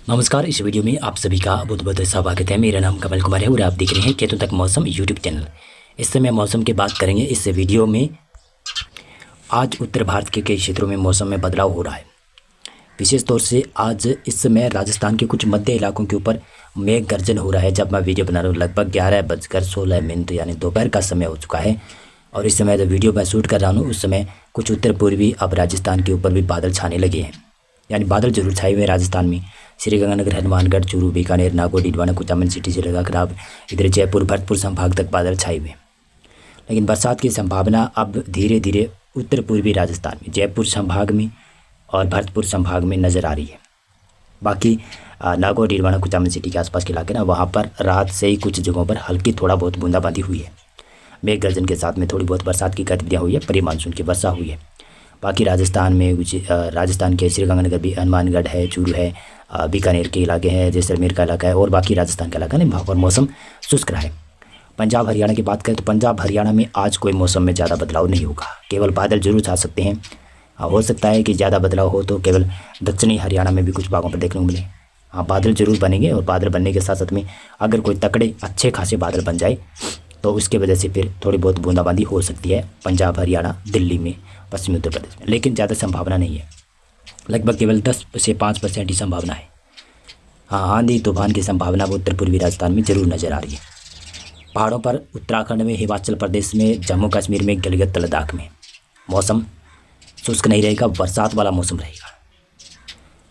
नमस्कार। इस वीडियो में आप सभी का बहुत बहुत स्वागत है। मेरा नाम कमल कुमार है और आप देख रहे हैं केतु तक मौसम यूट्यूब चैनल। इस समय मौसम की बात करेंगे इस वीडियो में। आज उत्तर भारत के कई क्षेत्रों में मौसम में बदलाव हो रहा है। विशेष तौर से आज इस समय राजस्थान के कुछ मध्य इलाकों के ऊपर मेघ गर्जन हो रहा है। जब मैं वीडियो बना रहा हूँ लगभग 11:16 यानी दोपहर का समय हो चुका है। और इस समय जब वीडियो मैं शूट कर रहा हूँ उस समय कुछ उत्तर पूर्वी अब राजस्थान के ऊपर भी बादल छाने लगे हैं। यानी बादल जरूर छाए हुए राजस्थान में। श्रीगंगानगर, हनुमानगढ़, चूरू, बीकानेर, नागौर, डीडवाना, कुचामन सिटी से लगा खराब, इधर जयपुर, भरतपुर संभाग तक बादल छाए हुए। लेकिन बरसात की संभावना अब धीरे धीरे उत्तर पूर्वी राजस्थान में, जयपुर संभाग में और भरतपुर संभाग में नज़र आ रही है। बाकी नागौर, डीडवाना, कुचामन सिटी के आसपास के इलाके ना, वहाँ पर रात से ही कुछ जगहों पर हल्की थोड़ा बहुत बूंदाबांदी हुई है। मेघ गर्जन के साथ में थोड़ी बहुत बरसात की गतिविधियाँ हुई है, प्री मानसून की वर्षा हुई है। बाकी राजस्थान में कुछ राजस्थान के श्रीगंगानगर भी, हनुमानगढ़ है, चूरू है, बीकानेर के इलाके हैं, जैसलमेर का इलाका है और बाकी राजस्थान का इलाका नहीं, वहाँ पर मौसम शुष्क रहा है। पंजाब हरियाणा की बात करें तो पंजाब हरियाणा में आज कोई मौसम में ज़्यादा बदलाव नहीं होगा। केवल बादल जरूर छा सकते हैं। हो सकता है कि ज़्यादा बदलाव हो तो केवल दक्षिणी हरियाणा में भी कुछ भागों पर देखने को मिले। हाँ, बादल जरूर बनेंगे और बादल बनने के साथ साथ में अगर कोई तकड़े अच्छे खासे बादल बन जाए तो उसके वजह से फिर थोड़ी बहुत बूंदाबांदी हो सकती है पंजाब, हरियाणा, दिल्ली में, पश्चिमी उत्तर प्रदेश में। लेकिन ज़्यादा संभावना नहीं है, लगभग केवल 10 से 5% ही संभावना है। हाँ, आंधी तूफान की संभावना वो उत्तर पूर्वी राजस्थान में जरूर नज़र आ रही है। पहाड़ों पर उत्तराखंड में, हिमाचल प्रदेश में, जम्मू कश्मीर में, गिलगित लद्दाख में मौसम शुष्क नहीं रहेगा, बरसात वाला मौसम रहेगा।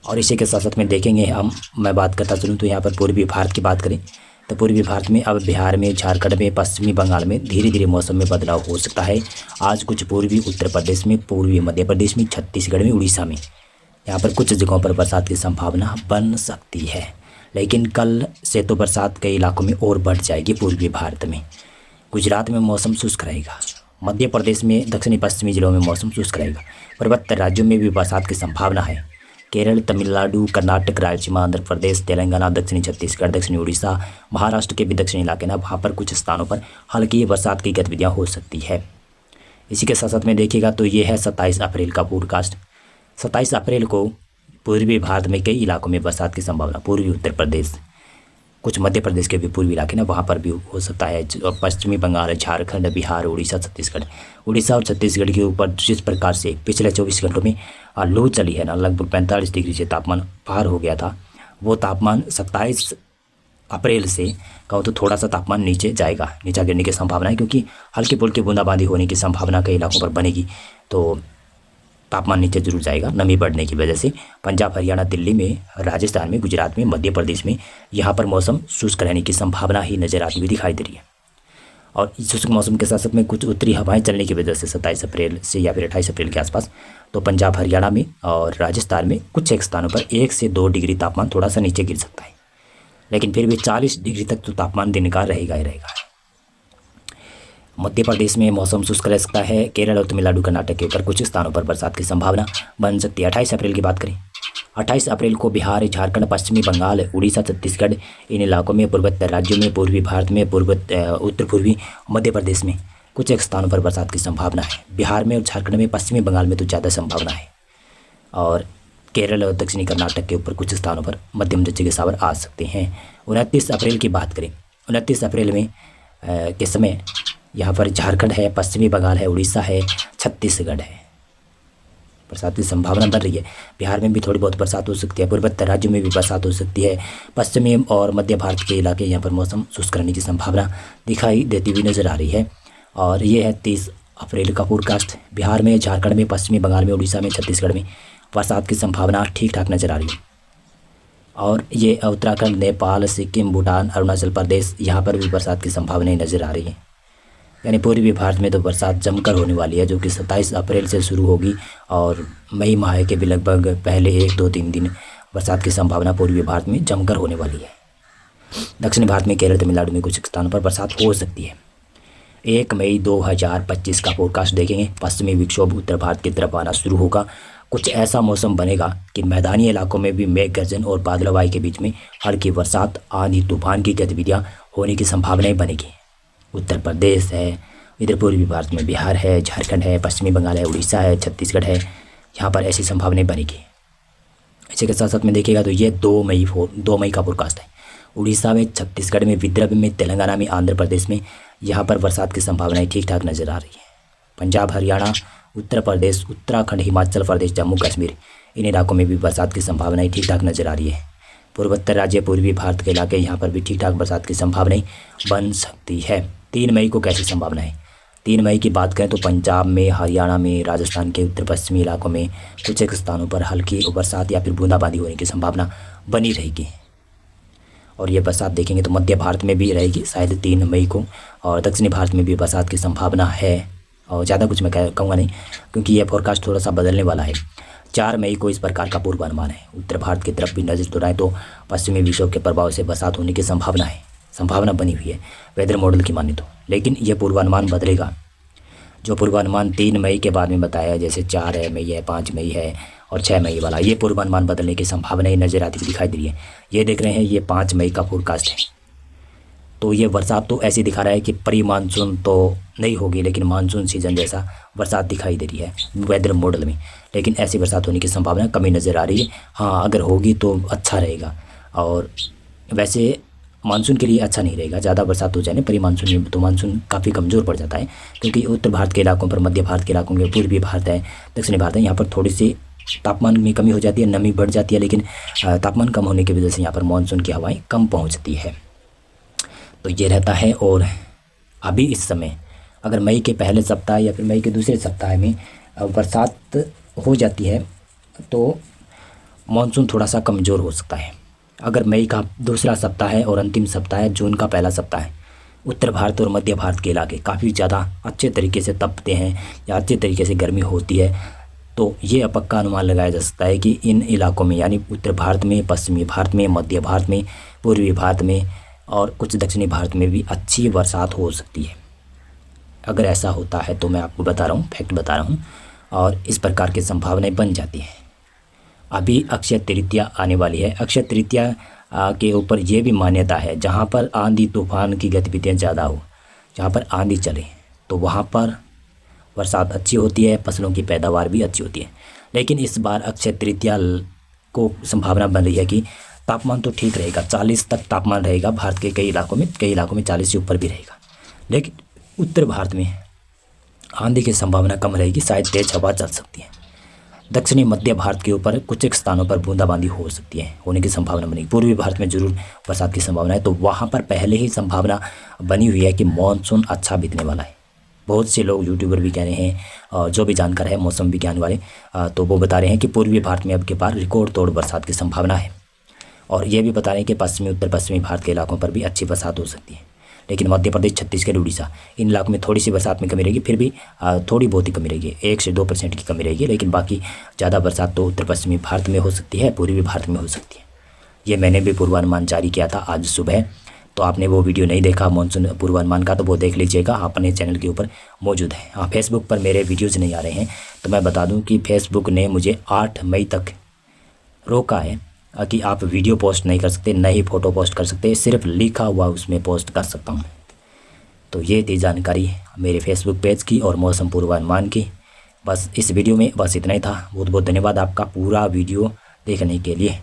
और इसी के साथ साथ में देखेंगे मैं बात करता चलूँ तो यहाँ पर पूर्वी भारत की बात करें तो पूर्वी भारत में अब बिहार में, झारखंड में, पश्चिमी बंगाल में धीरे धीरे मौसम में बदलाव हो सकता है। आज कुछ पूर्वी उत्तर प्रदेश में, पूर्वी मध्य प्रदेश में, छत्तीसगढ़ में, उड़ीसा में यहाँ पर कुछ जगहों पर बरसात की संभावना बन सकती है। लेकिन कल से तो बरसात कई इलाकों में और बढ़ जाएगी। पूर्वी भारत में, गुजरात में मौसम शुष्क रहेगा। मध्य प्रदेश में दक्षिणी पश्चिमी जिलों में मौसम शुष्क रहेगा। पर्वत राज्यों में भी बरसात की संभावना है। केरल, तमिलनाडु, कर्नाटक, रायलसीमा, आंध्र प्रदेश, तेलंगाना, दक्षिणी छत्तीसगढ़, दक्षिणी उड़ीसा, महाराष्ट्र के भी दक्षिणी इलाके ना, वहाँ पर कुछ स्थानों पर हल्की बरसात की गतिविधियाँ हो सकती है। इसी के साथ साथ में देखिएगा तो ये है 27 अप्रैल का पॉडकास्ट। 27 अप्रैल को पूर्वी भारत में कई इलाकों में बरसात की संभावना, पूर्वी उत्तर प्रदेश, कुछ मध्य प्रदेश के भी पूर्वी इलाके ना, वहाँ पर भी हो सकता है। पश्चिमी बंगाल, झारखंड, बिहार, उड़ीसा, छत्तीसगढ़, उड़ीसा और छत्तीसगढ़ के ऊपर जिस प्रकार से पिछले 24 घंटों में लू चली है ना, लगभग 45 डिग्री से तापमान पार हो गया था। वो तापमान 27 अप्रैल से कहूँ तो थोड़ा सा तापमान नीचे जाएगा, नीचा गिरने की संभावना है, क्योंकि हल्की फुल्की बूंदाबांदी होने की संभावना कई इलाकों पर बनेगी तो तापमान नीचे जरूर जाएगा नमी बढ़ने की वजह से। पंजाब, हरियाणा, दिल्ली में, राजस्थान में, गुजरात में, मध्य प्रदेश में यहाँ पर मौसम शुष्क रहने की संभावना ही नज़र आती हुई दिखाई दे रही है। और इस शुष्क मौसम के साथ साथ में कुछ उत्तरी हवाएं चलने की वजह से 27 अप्रैल से या फिर 28 अप्रैल के आसपास तो पंजाब, हरियाणा में और राजस्थान में कुछ एक स्थानों पर 1 से 2 डिग्री तापमान थोड़ा सा नीचे गिर सकता है। लेकिन फिर भी 40 डिग्री तक तो तापमान दिन का रहेगा ही रहेगा। मध्य प्रदेश में मौसम शुष्क रह सकता है। केरल और तमिलनाडु, कर्नाटक के ऊपर कुछ स्थानों पर बरसात की संभावना बन सकती है। 28 अप्रैल की बात करें, 28 अप्रैल को बिहार, झारखंड, पश्चिमी बंगाल, उड़ीसा, छत्तीसगढ़, इन इलाकों में, पूर्वोत्तर राज्यों में, पूर्वी भारत में, उत्तर पूर्वी मध्य प्रदेश में कुछ एक स्थानों पर बरसात की संभावना है। बिहार में और झारखंड में, पश्चिमी बंगाल में तो ज़्यादा संभावना है। और केरल और दक्षिणी कर्नाटक के ऊपर कुछ स्थानों पर मध्यम दर्जे के सावर आ सकते हैं। 29 अप्रैल की बात करें, 29 अप्रैल में के समय यहाँ पर झारखंड है, पश्चिमी बंगाल है, उड़ीसा है, छत्तीसगढ़ है, बरसात की संभावना बन रही है। बिहार में भी थोड़ी बहुत बरसात हो सकती है। पूर्वोत्तर राज्यों में भी बरसात हो सकती है। पश्चिमी और मध्य भारत के इलाके यहाँ पर मौसम शुष्क रहने की संभावना दिखाई देती हुई नज़र आ रही है। और ये है 30 अप्रैल का पॉडकास्ट। बिहार में, झारखंड में, पश्चिमी बंगाल में, उड़ीसा में, छत्तीसगढ़ में बरसात की संभावना ठीक ठाक नज़र आ रही है। और ये उत्तराखंड, नेपाल, सिक्किम, भूटान, अरुणाचल प्रदेश, यहाँ पर भी बरसात की संभावनाएं नज़र आ रही है। यानी पूर्वी भारत में तो बरसात जमकर होने वाली है, जो कि 27 अप्रैल से शुरू होगी और मई माह के भी लगभग पहले 1, 2, 3 दिन बरसात की संभावना पूर्वी भारत में जमकर होने वाली है। दक्षिण भारत में, केरल, तमिलनाडु में कुछ स्थानों पर बरसात हो सकती है। 1 मई 2025 का फोरकास्ट देखेंगे। पश्चिमी विक्षोभ उत्तर भारत की तरफ आना शुरू होगा। कुछ ऐसा मौसम बनेगा कि मैदानी इलाकों में भी मेघ गर्जन और बादलवाई के बीच में हल्की बरसात, आंधी तूफान की गतिविधियाँ होने की संभावनाएं बनेगी। उत्तर प्रदेश है, इधर पूर्वी भारत में बिहार है, झारखंड है, पश्चिमी बंगाल है, उड़ीसा है, छत्तीसगढ़ है, यहाँ पर ऐसी संभावनाएं बनेगी। इसी के साथ साथ में देखिएगा तो ये 2 मई का फोरकास्ट है। उड़ीसा में, छत्तीसगढ़ में, विदर्भ में, तेलंगाना में, आंध्र प्रदेश में यहाँ पर बरसात की संभावनाएं ठीक ठाक नज़र आ रही है। पंजाब, हरियाणा, उत्तर प्रदेश, उत्तराखंड, हिमाचल प्रदेश, जम्मू कश्मीर, इन इलाकों में भी बरसात की संभावनाएं ठीक ठाक नज़र आ रही है। पूर्वोत्तर राज्य, पूर्वी भारत के इलाके, यहाँ पर भी ठीक ठाक बरसात की संभावनाएं बन सकती है। 3 मई को कैसी संभावना है? 3 मई की बात करें तो पंजाब में, हरियाणा में, राजस्थान के उत्तर पश्चिमी इलाकों में कुछ एक स्थानों पर हल्की बरसात या फिर बूंदाबांदी होने की संभावना बनी रहेगी। और ये बरसात देखेंगे तो मध्य भारत में भी रहेगी शायद 3 मई को, और दक्षिणी भारत में भी बरसात की संभावना है। और ज़्यादा कुछ मैं कहूँगा नहीं, क्योंकि यह फोरकास्ट थोड़ा सा बदलने वाला है। 4 मई को इस प्रकार का पूर्वानुमान है। उत्तर भारत की तरफ भी नज़र दौड़ाएं तो पश्चिमी विक्षोभ के प्रभाव से बरसात होने की संभावना बनी हुई है वेदर मॉडल की माने तो। लेकिन यह पूर्वानुमान बदलेगा। जो पूर्वानुमान 3 मई के बाद में बताया है, जैसे 4 मई है, 5 मई है और 6 मई वाला, ये पूर्वानुमान बदलने की संभावनाएं नज़र आती हुई दिखाई दे रही है। ये देख रहे हैं, ये 5 मई का फोरकास्ट है। तो ये बरसात तो ऐसी दिखा रहा है कि प्री मानसून तो नहीं होगी, लेकिन मानसून सीजन जैसा बरसात दिखाई दे रही है वेदर मॉडल में। लेकिन ऐसी बरसात होने की संभावना कमी नज़र आ रही है। हाँ, अगर होगी तो अच्छा रहेगा। और वैसे मानसून के लिए अच्छा नहीं रहेगा, ज़्यादा बरसात हो जाए ना प्री मानसून में, तो मानसून काफ़ी कमज़ोर पड़ जाता है। क्योंकि उत्तर भारत के इलाकों पर, मध्य भारत के इलाकों में, पूर्वी भारत है, दक्षिणी भारत है, यहाँ पर थोड़ी सी तापमान में कमी हो जाती है, नमी बढ़ जाती है। लेकिन तापमान कम होने की वजह से यहाँ पर मानसून की हवाएँ कम पहुँचती है। तो ये रहता है। और अभी इस समय अगर मई के पहले सप्ताह या फिर मई के दूसरे सप्ताह में बरसात हो जाती है तो मानसून थोड़ा सा कमज़ोर हो सकता है। अगर मई का दूसरा सप्ताह है और अंतिम सप्ताह है जून का पहला सप्ताह है, उत्तर भारत और मध्य भारत के इलाके काफ़ी ज़्यादा अच्छे तरीके से तपते हैं या अच्छे तरीके से गर्मी होती है, तो ये पक्का अनुमान लगाया जा सकता है कि इन इलाकों में, यानी उत्तर भारत में, पश्चिमी भारत में, मध्य भारत में, पूर्वी भारत में और कुछ दक्षिणी भारत में भी अच्छी बरसात हो सकती है। अगर ऐसा होता है तो मैं आपको बता रहा हूँ, फैक्ट बता रहा हूँ, और इस प्रकार की संभावनाएं बन जाती हैं। अभी अक्षय तृतीया आने वाली है। अक्षय तृतीया के ऊपर ये भी मान्यता है, जहाँ पर आंधी तूफान की गतिविधियाँ ज़्यादा हो, जहाँ पर आंधी चले, तो वहाँ पर बरसात अच्छी होती है, फसलों की पैदावार भी अच्छी होती है। लेकिन इस बार अक्षय तृतीया को संभावना बन रही है कि तापमान तो ठीक रहेगा, 40 तक तापमान रहेगा भारत के कई इलाकों में 40 से ऊपर भी रहेगा। लेकिन उत्तर भारत में आंधी की संभावना कम रहेगी, शायद तेज हवा चल सकती है। दक्षिणी मध्य भारत के ऊपर कुछ एक स्थानों पर बूंदाबांदी हो सकती है, होने की संभावना बनेगी। पूर्वी भारत में जरूर बरसात की संभावना है, तो वहाँ पर पहले ही संभावना बनी हुई है कि मानसून अच्छा बीतने वाला है। बहुत से लोग यूट्यूबर भी कह रहे हैं और जो भी जानकार है मौसम विज्ञान वाले, तो वो बता रहे हैं कि पूर्वी भारत में अब के बार रिकॉर्ड तोड़ बरसात की संभावना है। और ये भी बता रहे हैं कि पश्चिमी, उत्तर पश्चिमी भारत के इलाकों पर भी अच्छी बरसात हो सकती है। लेकिन मध्य प्रदेश, छत्तीसगढ़, उड़ीसा, इन इलाकों में थोड़ी सी बरसात में कमी रहेगी, फिर भी थोड़ी बहुत ही कमी रहेगी, 1 से 2% की कमी रहेगी। लेकिन बाकी ज़्यादा बरसात तो उत्तर पश्चिमी भारत में हो सकती है, पूर्वी भारत में हो सकती है। ये मैंने भी पूर्वानुमान जारी किया था आज सुबह, तो आपने वो वीडियो नहीं देखा मानसून पूर्वानुमान का, तो वो देख लीजिएगा, अपने चैनल के ऊपर मौजूद है। हाँ, फेसबुक पर मेरे वीडियोज़ नहीं आ रहे हैं, तो मैं बता दूँ कि फेसबुक ने मुझे 8 मई तक रोका है कि आप वीडियो पोस्ट नहीं कर सकते, न ही फ़ोटो पोस्ट कर सकते, सिर्फ लिखा हुआ उसमें पोस्ट कर सकता हूँ। तो ये थी जानकारी मेरे फेसबुक पेज की और मौसम पूर्वानुमान की। बस इस वीडियो में बस इतना ही था। बहुत बहुत धन्यवाद आपका पूरा वीडियो देखने के लिए।